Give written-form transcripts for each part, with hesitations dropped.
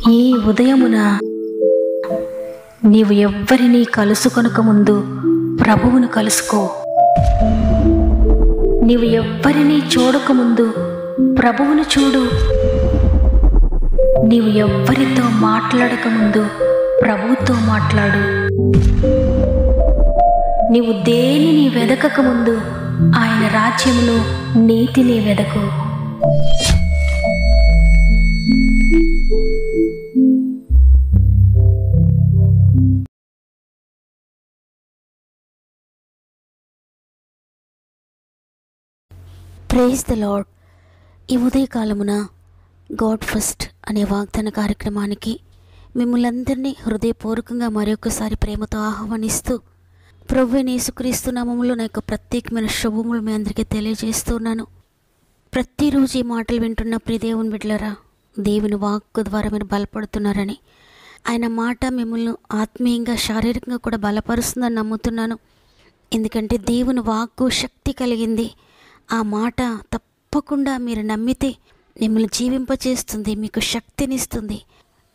ఈ ఉదయమున నీవు ఎవ్వరినీ కలుసుకొనక ముందు ప్రభువును కలుసుకో. నీవు ఎవ్వరినీ చూడకముందు ప్రభువును చూడు. నీవు ఎవ్వరితో మాట్లాడకముందు ప్రభువుతో మాట్లాడు. నీవు దేనిని వెదకకముందు ఆయన రాజ్యమును నీతిని వెదకు. Praise the lord. ఈ ఉదయకాలమున గాడ్ ఫస్ట్ అనే వాగ్దాన కార్యక్రమానికి మిమ్మల్ని అందరినీ హృదయపూర్వకంగా మరొకసారి ప్రేమతో ఆహ్వానిస్తూ ప్రభువైన యేసుక్రీస్తు నామములో నా యొక్క ప్రత్యేకమైన శుభములు మీ అందరికీ తెలియజేస్తున్నాను. ప్రతిరోజు ఈ మాటలు వింటున్న ప్రియ దేవుని బిడ్డలారా, దేవుని వాక్కు ద్వారా మీరు బలపడుతున్నారని, ఆయన మాట మిమ్మల్ని ఆత్మీయంగా శారీరకంగా కూడా బలపరుస్తుందని నమ్ముతున్నాను. ఎందుకంటే దేవుని వాక్కు శక్తి కలిగింది. ఆ మాట తప్పకుండా మీరు నమ్మితే మిమ్మల్ని జీవింపచేస్తుంది, మీకు శక్తినిస్తుంది.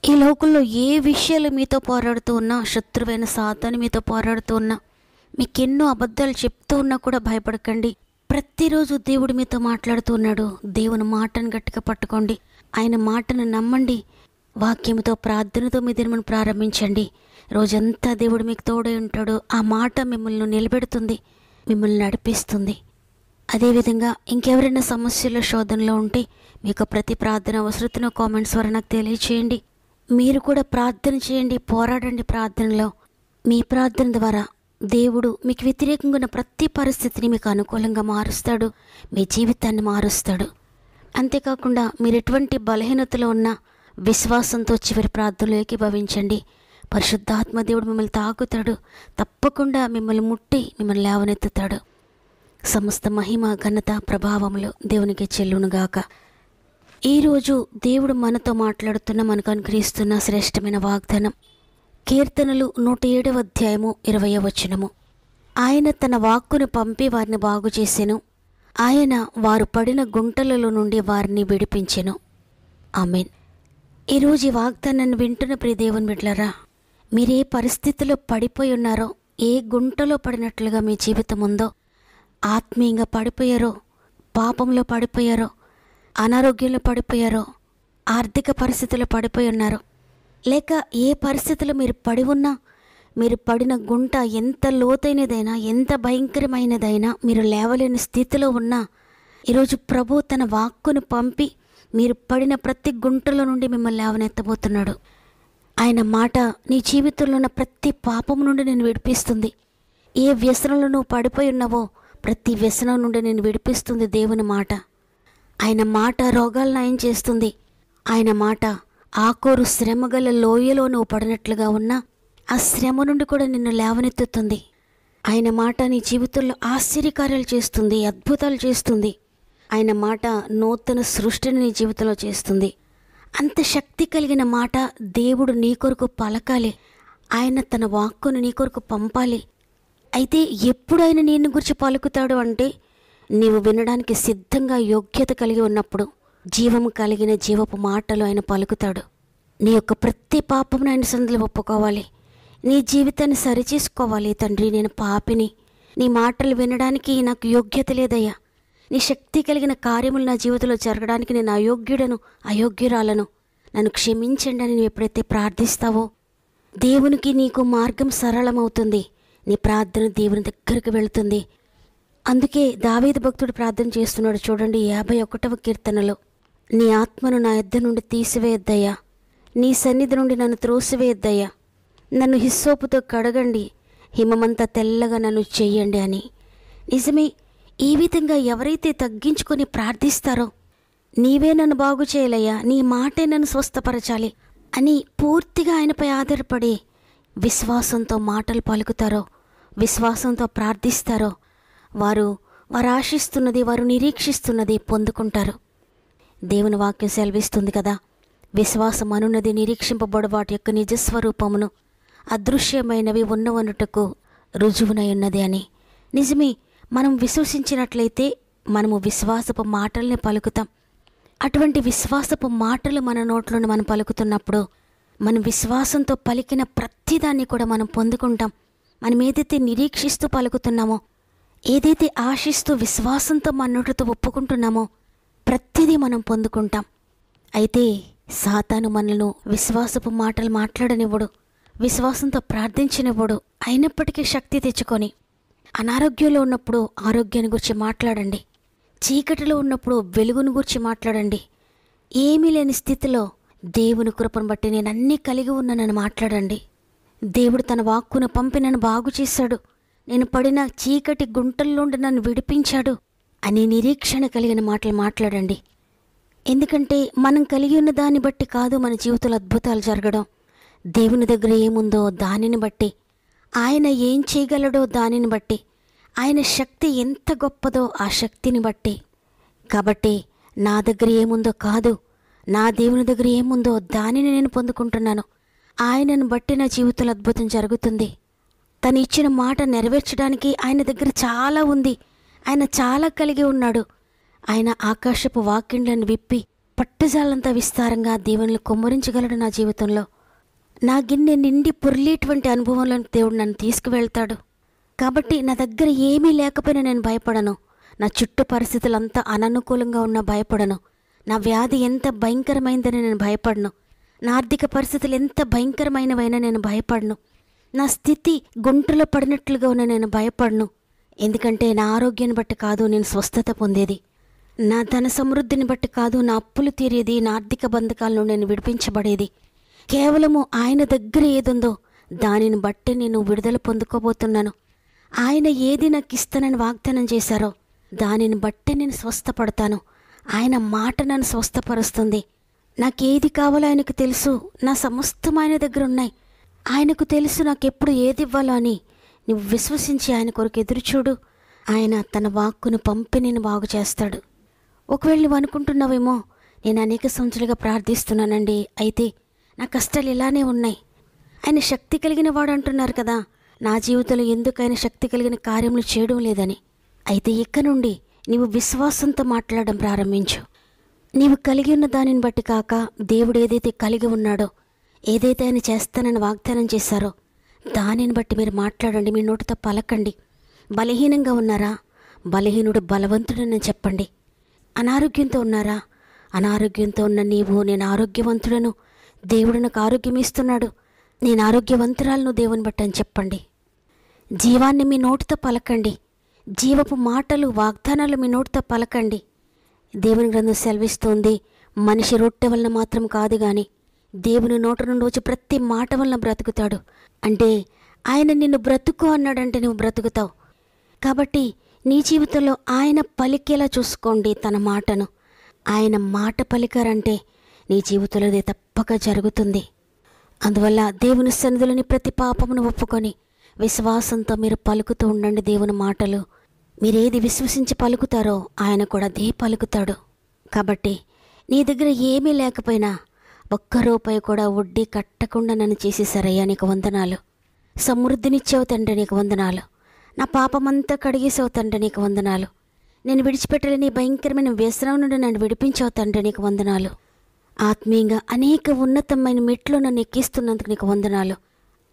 ఈ లోకంలో ఏ విషయాలు మీతో పోరాడుతూ ఉన్నా, శత్రువైన సాతాను మీతో పోరాడుతూ ఉన్నా, మీకెన్నో అబద్ధాలు చెప్తూ ఉన్నా కూడా భయపడకండి. ప్రతిరోజు దేవుడు మీతో మాట్లాడుతూ ఉన్నాడు. దేవుని మాటను గట్టిగా పట్టుకోండి, ఆయన మాటను నమ్మండి, వాక్యముతో ప్రార్థనతో మీ దినమును ప్రారంభించండి. రోజంతా దేవుడు మీకు తోడై ఉంటాడు. ఆ మాట మిమ్మల్ని నిలబెడుతుంది, మిమ్మల్ని నడిపిస్తుంది. అదేవిధంగా ఇంకెవరైనా సమస్యల శోధనలో ఉంటే మీకు ప్రతి ప్రార్థన అవసరతను కామెంట్స్ ద్వారా నాకు తెలియచేయండి. మీరు కూడా ప్రార్థన చేయండి, పోరాడండి. ప్రార్థనలో మీ ప్రార్థన ద్వారా దేవుడు మీకు వ్యతిరేకంగా ఉన్న ప్రతి పరిస్థితిని మీకు అనుకూలంగా మారుస్తాడు, మీ జీవితాన్ని మారుస్తాడు. అంతేకాకుండా మీరు ఎటువంటి బలహీనతలో ఉన్నా విశ్వాసంతో చివరి ప్రార్థనలో ఏకీభవించండి. పరిశుద్ధాత్మ దేవుడు మిమ్మల్ని తాకుతాడు, తప్పకుండా మిమ్మల్ని ముట్టి మిమ్మల్ని లేవనెత్తుతాడు. సమస్త మహిమ ఘనత ప్రభావములు దేవునికి చెల్లునుగాక. ఈరోజు దేవుడు మనతో మాట్లాడుతున్న, మనకు అనుగ్రహిస్తున్న శ్రేష్టమైన వాగ్దానం కీర్తనలు 107వ అధ్యాయము 20వ వచనము. ఆయన తన వాక్కును పంపి వారిని బాగు చేసెను, ఆయన వారు పడిన గుంటలలో నుండి వారిని విడిపించెను. ఆమేన్. ఈరోజు ఈ వాగ్దానాన్ని వింటున్న ప్రియ దేవుని బిడ్డలారా, మీరే పరిస్థితిలో పడిపోయి ఉన్నారో, ఏ గుంటలో పడినట్లుగా మీ జీవితం ఉందో, ఆత్మీయంగా పడిపోయారో, పాపంలో పడిపోయారో, అనారోగ్యంలో పడిపోయారో, ఆర్థిక పరిస్థితుల్లో పడిపోయి ఉన్నారో, లేక ఏ పరిస్థితుల్లో మీరు పడి ఉన్నా, మీరు పడిన గుంట ఎంత లోతైనదైనా, ఎంత భయంకరమైనదైనా, మీరు లేవలేని స్థితిలో ఉన్నా, ఈరోజు ప్రభు తన వాక్కును పంపి మీరు పడిన ప్రతి గుంటలో నుండి మిమ్మల్ని లేవనెత్తబోతున్నాడు. ఆయన మాట నీ జీవితంలో ఉన్న ప్రతి పాపం నుండి నేను విడిపిస్తుంది. ఏ వ్యసనంలో నువ్వు పడిపోయి ఉన్నావో ప్రతి వ్యసనం నుండి నేను విడిపిస్తుంది దేవుని మాట. ఆయన మాట రోగాలు నయం చేస్తుంది. ఆయన మాట ఆకోరు శ్రమగల లోయలో నువ్వు పడినట్లుగా ఉన్నా ఆ శ్రమ నుండి కూడా నిన్ను లేవనెత్తుతుంది. ఆయన మాట నీ జీవితంలో ఆశ్చర్యకార్యాలు చేస్తుంది, అద్భుతాలు చేస్తుంది. ఆయన మాట నూతన సృష్టిని నీ జీవితంలో చేస్తుంది. అంత శక్తి కలిగిన మాట దేవుడు నీ కొరకు పలకాలి. ఆయన తన వాక్కును నీ కొరకు పంపాలి. అయితే ఎప్పుడు ఆయన నిన్ను గురించి పలుకుతాడు అంటే, నీవు వినడానికి సిద్ధంగా యోగ్యత కలిగి ఉన్నప్పుడు జీవము కలిగిన జీవపు మాటలు ఆయన పలుకుతాడు. నీ యొక్క ప్రతి పాపమును ఆయన సందులో ఒప్పుకోవాలి. నీ జీవితాన్ని సరిచేసుకోవాలి. తండ్రి, నేను పాపిని, నీ మాటలు వినడానికి నాకు యోగ్యత లేదయ్యా, నీ శక్తి కలిగిన కార్యములు నా జీవితంలో జరగడానికి నేను అయోగ్యుడను, అయోగ్యురాలను, నన్ను క్షమించండి అని నువ్వు ఎప్పుడైతే ప్రార్థిస్తావో దేవునికి నీకు మార్గం సరళమవుతుంది. నీ ప్రార్థన దేవుని దగ్గరికి వెళుతుంది. అందుకే దావీదు భక్తుడు ప్రార్థన చేస్తున్నాడు. చూడండి 51వ కీర్తనలో, నీ ఆత్మను నా యొద్ద నుండి తీసివేయద్దయ్యా, నీ సన్నిధి నుండి నన్ను త్రోసివేయద్దయ్యా, నన్ను హిస్సోపుతో కడగండి, హిమమంతా తెల్లగా నన్ను చెయ్యండి అని. నిజమే, ఈ విధంగా ఎవరైతే తగ్గించుకొని ప్రార్థిస్తారో, నీవే నన్ను బాగు చేయాలయ్యా, నీ మాటే నన్ను స్వస్థపరచాలి అని పూర్తిగా ఆయనపై ఆధారపడి విశ్వాసంతో మాటలు పలుకుతారో, విశ్వాసంతో ప్రార్థిస్తారో, వారు ఆశిస్తున్నది, వారు నిరీక్షిస్తున్నది పొందుకుంటారు. దేవుని వాక్యం సెలవిస్తుంది కదా, విశ్వాసం అనున్నది నిరీక్షింపబడు వాటి యొక్క నిజస్వరూపమును అదృశ్యమైనవి ఉన్నవనుటకు రుజువునై ఉన్నది అని. నిజమే, మనం విశ్వసించినట్లయితే మనము విశ్వాసపు మాటల్ని పలుకుతాం. అటువంటి విశ్వాసపు మాటలు మన నోట్లోని మనం పలుకుతున్నప్పుడు, మనం విశ్వాసంతో పలికిన ప్రతిదాన్ని కూడా మనం పొందుకుంటాం. మనం ఏదైతే నిరీక్షిస్తూ పలుకుతున్నామో, ఏదైతే ఆశిస్తూ విశ్వాసంతో మన నోటితో ఒప్పుకుంటున్నామో ప్రతిదీ మనం పొందుకుంటాం. అయితే సాతాను మనను విశ్వాసపు మాటలు మాట్లాడనివ్వడు, విశ్వాసంతో ప్రార్థించనివ్వడు. అయినప్పటికీ శక్తి తెచ్చుకొని అనారోగ్యంలో ఉన్నప్పుడు ఆరోగ్యాన్ని గురించి మాట్లాడండి, చీకటిలో ఉన్నప్పుడు వెలుగును గురించి మాట్లాడండి. ఏమీ లేని స్థితిలో దేవుని కృపను బట్టి నేను అన్నీ కలిగి ఉన్నానని మాట్లాడండి. దేవుడు తన వాక్కును పంపి నన్ను బాగు చేశాడు, నేను పడిన చీకటి గుంటల్లోండి నన్ను విడిపించాడు అని నిరీక్షణ కలిగిన మాటలు మాట్లాడండి. ఎందుకంటే మనం కలిగి ఉన్న దాన్ని బట్టి కాదు మన జీవితంలో అద్భుతాలు జరగడం. దేవుని దగ్గర ఏముందో దానిని బట్టి, ఆయన ఏం చేయగలడో దానిని బట్టి, ఆయన శక్తి ఎంత గొప్పదో ఆ శక్తిని బట్టి. కాబట్టి నా దగ్గర ఏముందో కాదు, నా దేవుని దగ్గర ఏముందో దానిని నేను పొందుకుంటున్నాను. ఆయనను బట్టి నా జీవితంలో అద్భుతం జరుగుతుంది. తను ఇచ్చిన మాట నెరవేర్చడానికి ఆయన దగ్గర చాలా ఉంది. ఆయన చాలా కలిగి ఉన్నాడు. ఆయన ఆకాశపు వాకిండ్లను విప్పి పట్టుజాలంతా విస్తారంగా దేవుని కుమ్మరించగలడు. నా జీవితంలో నా గిన్నె నిండి పొర్లేటువంటి అనుభవంలో దేవుడు నన్ను తీసుకువెళ్తాడు. కాబట్టి నా దగ్గర ఏమీ లేకపోయినా నేను భయపడను. నా చుట్టూ పరిస్థితులంతా అననుకూలంగా ఉన్నా భయపడను. నా వ్యాధి ఎంత భయంకరమైందని నేను భయపడను. నా ఆర్థిక పరిస్థితులు ఎంత భయంకరమైనవైనా నేను భయపడను. నా స్థితి గుంటలో పడినట్లుగా ఉన్న నేను భయపడను. ఎందుకంటే నా ఆరోగ్యాన్ని బట్టి కాదు నేను స్వస్థత పొందేది, నా ధన సమృద్ధిని బట్టి కాదు నా అప్పులు తీరేది, నా ఆర్థిక బంధకాలను నేను విడిపించబడేది. కేవలము ఆయన దగ్గర ఏదుందో దానిని బట్టి నేను విడుదల పొందుకోబోతున్నాను. ఆయన ఏది నాకు ఇస్తానని వాగ్దానం చేశారో దానిని బట్టి నేను స్వస్థపడతాను. ఆయన మాట నన్ను స్వస్థపరుస్తుంది. నాకేది కావాలో ఆయనకు తెలుసు. నా సమస్తం ఆయన దగ్గర ఉన్నాయి. ఆయనకు తెలుసు నాకెప్పుడు ఏది ఇవ్వాలో అని. నువ్వు విశ్వసించి ఆయన కొరకు ఎదురుచూడు. ఆయన తన వాక్కును పంపి నేను బాగు చేస్తాడు. ఒకవేళ నువ్వు అనుకుంటున్నావేమో, నేను అనేక సంవత్సరాలుగా ప్రార్థిస్తున్నానండి, అయితే నా కష్టాలు ఇలానే ఉన్నాయి. ఆయన శక్తి కలిగిన వాడు అంటున్నారు కదా, నా జీవితంలో ఎందుకు ఆయన శక్తి కలిగిన కార్యములు చేయడం లేదని. అయితే ఇక నుండి నీవు విశ్వాసంతో మాట్లాడడం ప్రారంభించు. నీవు కలిగి ఉన్న దానిని బట్టి కాక, దేవుడు ఏదైతే కలిగి ఉన్నాడో, ఏదైతే ఆయన చేస్తానని వాగ్దానం చేశారో దానిని బట్టి మీరు మాట్లాడండి. మీ నోటితో పలకండి. బలహీనంగా ఉన్నారా? బలహీనుడు బలవంతుడని చెప్పండి. అనారోగ్యంతో ఉన్నారా? అనారోగ్యంతో ఉన్న నీవు, నేను ఆరోగ్యవంతుడను, దేవుడు నాకు ఆరోగ్యం ఇస్తున్నాడు, నేను ఆరోగ్యవంతురాలను దేవుని బట్టి అని చెప్పండి. జీవాన్ని మీ నోటితో పలకండి. జీవపు మాటలు, వాగ్దానాలు మీ నోటితో పలకండి. దేవుని గ్రంథం సెలవిస్తోంది, మనిషి రొట్టె వలన మాత్రం కాదు కానీ దేవుని నోట నుండి వచ్చి ప్రతి మాట వలన బ్రతుకుతాడు. అంటే ఆయన నిన్ను బ్రతుకు అన్నాడంటే నువ్వు బ్రతుకుతావు. కాబట్టి నీ జీవితంలో ఆయన పలికేలా చూసుకోండి తన మాటను. ఆయన మాట పలికారంటే నీ జీవితంలో అది తప్పక జరుగుతుంది. అందువల్ల దేవుని సన్నిధిలోని ప్రతి పాపమును ఒప్పుకొని విశ్వాసంతో మీరు పలుకుతూ ఉండండి దేవుని మాటలు. మీరేది విశ్వసించి పలుకుతారో ఆయన కూడా అదే పలుకుతాడు. కాబట్టి నీ దగ్గర ఏమీ లేకపోయినా, ఒక్క రూపాయి కూడా వడ్డీ కట్టకుండా నన్ను చేసేసారయ్యా, నీకు వందనాలు. సమృద్ధినిచ్చావు తండ్రి, నీకు వందనాలు. నా పాపమంతా కడిగేసావు తండ్రి, నీకు వందనాలు. నేను విడిచిపెట్టలేని భయంకరమైన వ్యసనం నుండి నన్ను విడిపించావు తండ్రి, నీకు వందనాలు. ఆత్మీయంగా అనేక ఉన్నతమైన మెట్లు నన్ను ఎక్కిస్తున్నందుకు నీకు వందనాలు.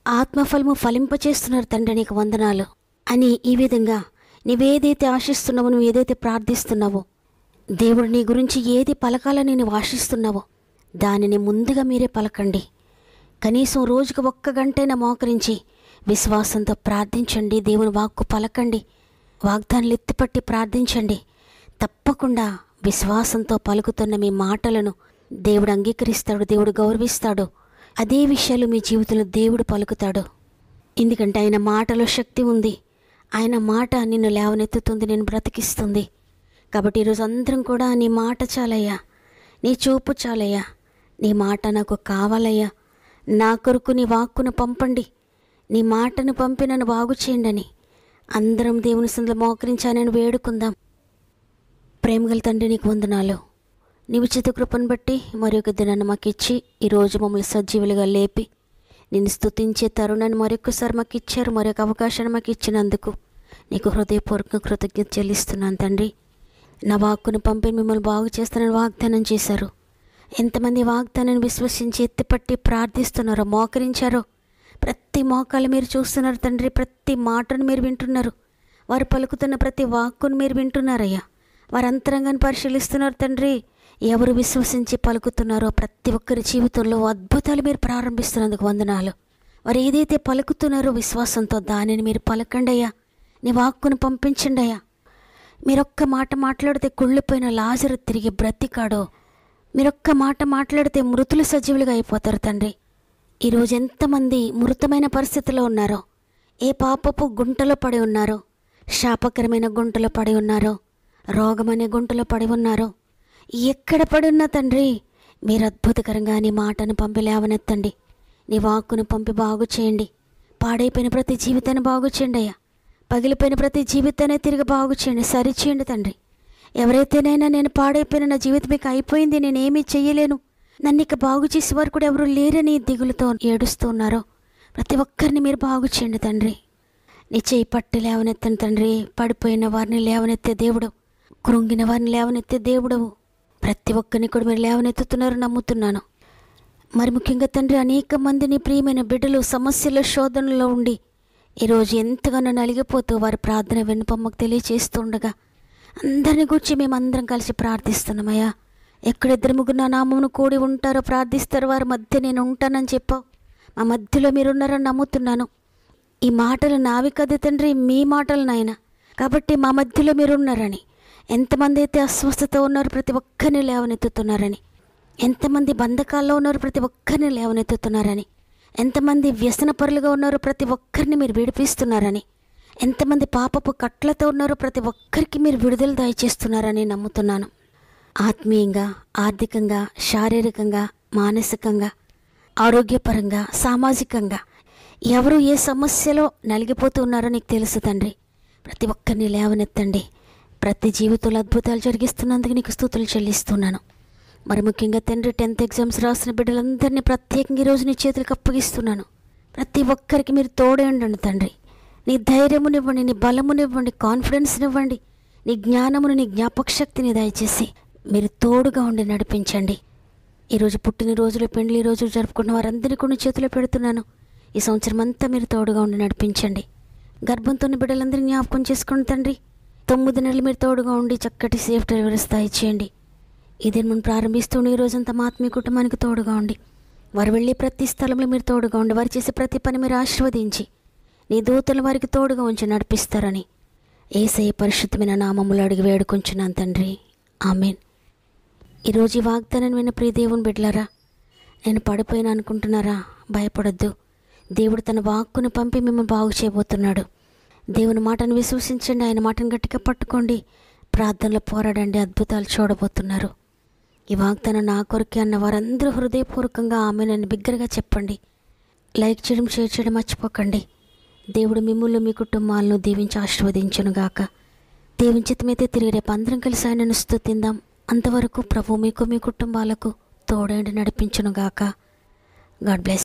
ఆత్మఫలము ఫలింపచేస్తున్నారు తండ్రి, నీకు వందనాలు అని ఈ విధంగా నీవేదైతే ఆశిస్తున్నావో, నువ్వు ఏదైతే ప్రార్థిస్తున్నావో, దేవుడు నీ గురించి ఏది పలకాలని నువ్వు ఆశిస్తున్నావో దానిని ముందుగా మీరే పలకండి. కనీసం రోజుకు 1 గంటైనా మోకరించి విశ్వాసంతో ప్రార్థించండి. దేవుని వాక్కు పలకండి. వాగ్దానాలు ఎత్తిపట్టి ప్రార్థించండి. తప్పకుండా విశ్వాసంతో పలుకుతున్న మీ మాటలను దేవుడు అంగీకరిస్తాడు, దేవుడు గౌరవిస్తాడు. అదే విషయాలు మీ జీవితంలో దేవుడు పలుకుతాడు. ఎందుకంటే ఆయన మాటలో శక్తి ఉంది. ఆయన మాట నిన్ను లేవనెత్తుతుంది, నేను బ్రతికిస్తుంది. కాబట్టి ఈరోజు అందరం కూడా నీ మాట చాలయ్యా, నీ చూపు చాలయ్యా, నీ మాట నాకు కావాలయ్యా, నా కొరకు నీ వాక్కును పంపండి, నీ మాటను పంపి నన్ను బాగు చేయండి అని అందరం దేవుని సన్నిధిలో మోకరించానని వేడుకుందాం. ప్రేమగల తండ్రి, నీకు వందనాలు. నీ ఉచిత కృపను బట్టి మరొక దినాన్ని మాకు ఇచ్చి ఈరోజు మమ్మల్ని సజీవులుగా లేపి నిన్ను స్తుతించే తరుణాన్ని మరొకసారి మాకు ఇచ్చారు. మరొక అవకాశాన్ని మాకు ఇచ్చినందుకు నీకు హృదయపూర్వక కృతజ్ఞత చెల్లిస్తున్నాను తండ్రి. నా వాక్కును పంపి మిమ్మల్ని బాగు చేస్తానని వాగ్దానం చేశారు. ఎంతమంది వాగ్దానాన్ని విశ్వసించి ఎత్తిపట్టి ప్రార్థిస్తున్నారో, మోకరించారో, ప్రతి మోకాలు మీరు చూస్తున్నారు తండ్రి. ప్రతి మాటను మీరు వింటున్నారు. వారు పలుకుతున్న ప్రతి వాక్కును మీరు వింటున్నారయ్యా. వారి అంతరంగాన్ని పరిశీలిస్తున్నారు తండ్రి. ఎవరు విశ్వసించి పలుకుతున్నారో ప్రతి ఒక్కరి జీవితంలో అద్భుతాలు మీరు ప్రారంభిస్తున్నందుకు వందనాలు. వారు ఏదైతే పలుకుతున్నారో విశ్వాసంతో దానిని మీరు పలకండి అయ్యా. నీ వాక్కును పంపించండి అయ్యా. మీరొక్క మాట మాట్లాడితే కుళ్ళిపోయిన లాజరు తిరిగి బ్రతికాడో, మీరొక్క మాట మాట్లాడితే మృతులు సజీవులుగా అయిపోతారు తండ్రి. ఈరోజు ఎంతమంది మృతమైన పరిస్థితిలో ఉన్నారో, ఏ పాపపు గుంటలో పడి ఉన్నారో, శాపకరమైన గుంటలో పడి ఉన్నారో, రోగమనే గుంటలో పడి ఉన్నారో, ఎక్కడ పడి ఉన్నా తండ్రి మీరు అద్భుతకరంగా నీ మాటను పంపి లేవనెత్తండి. నీ వాక్కును పంపి బాగు చేయండి. పాడైపోయిన ప్రతి జీవితాన్ని బాగు చేయండి అయ్యా. పగిలిపోయిన ప్రతి జీవితాన్ని తిరిగి బాగు చేయండి, సరిచేయండి తండ్రి. ఎవరైతేనైనా నేను పాడైపోయిన, నా జీవితం ఇక అయిపోయింది, నేనేమీ చెయ్యలేను, నన్ను ఇక బాగు చేసేవారు కూడా ఎవరు లేరని దిగులుతో ఏడుస్తూ ఉన్నారో ప్రతి ఒక్కరిని మీరు బాగు చేయండి తండ్రి. నీ చేయి పట్టి లేవనెత్తండి తండ్రి. పడిపోయిన వారిని లేవనెత్తే దేవుడు, కృంగిన వారిని లేవనెత్తే దేవుడవు. ప్రతి ఒక్కరిని కూడా మీరు లేవనెత్తుతున్నారు, నమ్ముతున్నాను. మరి ముఖ్యంగా తండ్రి, అనేక మంది నీ ప్రియమైన బిడ్డలు సమస్యల శోధనలో ఉండి ఈరోజు ఎంతగానో నలిగిపోతూ వారి ప్రార్థన విన్నపమ్మకు తెలియచేస్తూ ఉండగా అందరిని గురించి మేమందరం కలిసి ప్రార్థిస్తున్నామయ్యా. ఎక్కడిద్దరు ముగ్గురు నా నామమును కూడి ఉంటారో ప్రార్థిస్తారు, వారి మధ్య నేను ఉంటానని చెప్పావు. మా మధ్యలో మీరున్నారని నమ్ముతున్నాను. ఈ మాటలు నావి కదా తండ్రి, మీ మాటలు నాయన. కాబట్టి మా మధ్యలో మీరున్నారని, ఎంతమంది అయితే అస్వస్థత ఉన్నారో ప్రతి ఒక్కరిని లేవనెత్తుతున్నారని, ఎంతమంది బంధకాల్లో ఉన్నారో ప్రతి ఒక్కరిని లేవనెత్తుతున్నారని, ఎంతమంది వ్యసనపరులుగా ఉన్నారో ప్రతి ఒక్కరిని మీరు విడిపిస్తున్నారని, ఎంతమంది పాపపు కట్లతో ఉన్నారో ప్రతి ఒక్కరికి మీరు విడుదల దయచేస్తున్నారని నమ్ముతున్నాను. ఆత్మీయంగా, ఆర్థికంగా, శారీరకంగా, మానసికంగా, ఆరోగ్యపరంగా, సామాజికంగా ఎవరు ఏ సమస్యలో నలిగిపోతూ ఉన్నారో నీకు తెలుసు తండ్రి. ప్రతి ఒక్కరిని లేవనెత్తండి. ప్రతి జీవితంలో అద్భుతాలు జరిగిస్తున్నందుకు నీకు స్తుతులు చెల్లిస్తున్నాను. మరి ముఖ్యంగా తండ్రి, 10th ఎగ్జామ్స్ రాసిన బిడ్డలందరినీ ప్రత్యేకంగా ఈరోజు నీ చేతులకు అప్పగిస్తున్నాను. ప్రతి ఒక్కరికి మీరు తోడే ఉండండి తండ్రి. నీ ధైర్యమునివ్వండి, నీ బలమునివ్వండి, కాన్ఫిడెన్స్నివ్వండి, నీ జ్ఞానమును, నీ జ్ఞాపక శక్తిని దయచేసి మీరు తోడుగా ఉండి నడిపించండి. ఈరోజు పుట్టినరోజులు, పెండ్లి రోజులు జరుపుకున్న వారందరినీ కొన్ని చేతిలో పెడుతున్నాను. ఈ సంవత్సరం అంతా మీరు తోడుగా ఉండి నడిపించండి. గర్భంతో బిడ్డలందరినీ జ్ఞాపకం చేసుకోండి తండ్రి. 9 నెలలు మీరు తోడుగా ఉండి చక్కటి సేఫ్ డెలివరీస్ దయచేయండి. ఇదే మనం ప్రారంభిస్తుండే ఈ రోజంతా మా ఆత్మీయ కుటుంబానికి తోడుగా ఉండి, వారు వెళ్ళే ప్రతి స్థలంలో మీరు తోడుగా ఉండి, వారు చేసే ప్రతి పని మీరు ఆశీర్వదించి నీ దూతలు వారికి తోడుగా ఉంచి నడిపిస్తారని యేసయ్య పరిశుద్ధమైన నామములో అడిగి వేడుకొంచున్నాను తండ్రి. ఆమేన్. ఈరోజు ఈ వాగ్దానం విన్న ప్రియ దేవుని బిడ్డలారా, నేను పడిపోయినా అనుకుంటున్నారా? భయపడొద్దు. దేవుడు తన వాక్కును పంపి మిమ్మల్ని బాగు చేయబోతున్నాడు. దేవుని మాటను విశ్వసించండి, ఆయన మాటను గట్టిగా పట్టుకోండి, ప్రార్థనలో పోరాడండి, అద్భుతాలు చూడబోతున్నారు. ఈ వాగ్దానం నా కొరకే అన్న వారందరూ హృదయపూర్వకంగా ఆమేనని బిగ్గరగా చెప్పండి. లైక్ చేయడం, షేర్ చేయడం మర్చిపోకండి. దేవుడు మిమ్మల్ని, మీ కుటుంబాలను దీవించి ఆశీర్వదించునుగాక. దేవుని చిత్తమైతే తిరిగి రేపు అందరం కలిసి ఆయనను స్తుతిందాం. అంతవరకు ప్రభు మీకు, మీ కుటుంబాలకు తోడేండి నడిపించునుగాక. God bless.